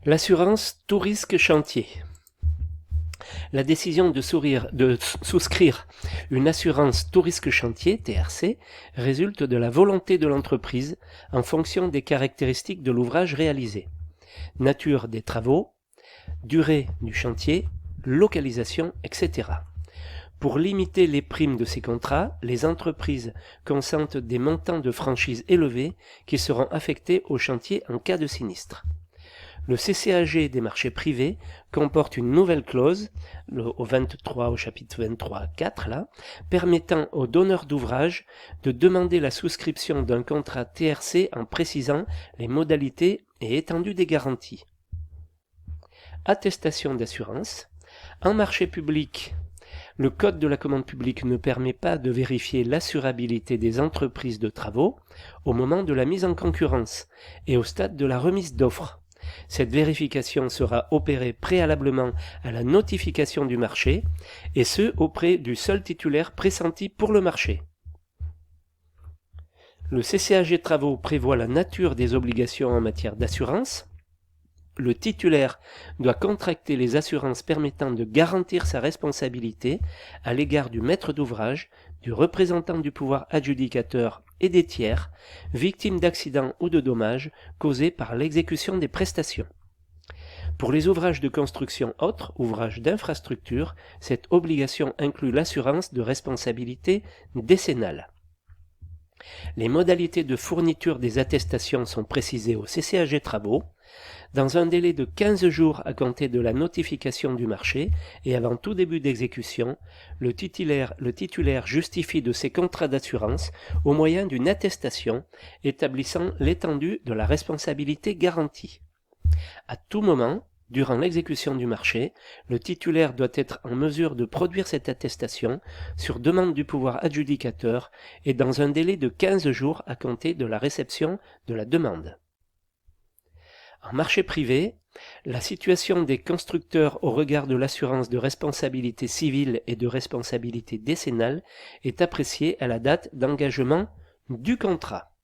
L'assurance tout risque chantier. La décision de souscrire une assurance tout risque chantier, TRC, résulte de la volonté de l'entreprise en fonction des caractéristiques de l'ouvrage réalisé. Nature des travaux, durée du chantier, localisation, etc. Pour limiter les primes de ces contrats, les entreprises consentent des montants de franchise élevés qui seront affectés au chantier en cas de sinistre. Le CCAG des marchés privés comporte une nouvelle clause, au chapitre 23.4 là, permettant aux donneurs d'ouvrage de demander la souscription d'un contrat TRC en précisant les modalités et étendue des garanties. Attestation d'assurance. En marché public, le Code de la commande publique ne permet pas de vérifier l'assurabilité des entreprises de travaux au moment de la mise en concurrence et au stade de la remise d'offres. Cette vérification sera opérée préalablement à la notification du marché, et ce auprès du seul titulaire pressenti pour le marché. Le CCAG Travaux prévoit la nature des obligations en matière d'assurance. Le titulaire doit contracter les assurances permettant de garantir sa responsabilité à l'égard du maître d'ouvrage, du représentant du pouvoir adjudicateur et des tiers, victimes d'accidents ou de dommages causés par l'exécution des prestations. Pour les ouvrages de construction autres, ouvrages d'infrastructure, cette obligation inclut l'assurance de responsabilité décennale. Les modalités de fourniture des attestations sont précisées au CCAG Travaux. Dans un délai de 15 jours à compter de la notification du marché et avant tout début d'exécution, le titulaire justifie de ses contrats d'assurance au moyen d'une attestation établissant l'étendue de la responsabilité garantie. À tout moment, durant l'exécution du marché, le titulaire doit être en mesure de produire cette attestation sur demande du pouvoir adjudicateur et dans un délai de 15 jours à compter de la réception de la demande. En marché privé, la situation des constructeurs au regard de l'assurance de responsabilité civile et de responsabilité décennale est appréciée à la date d'engagement du contrat.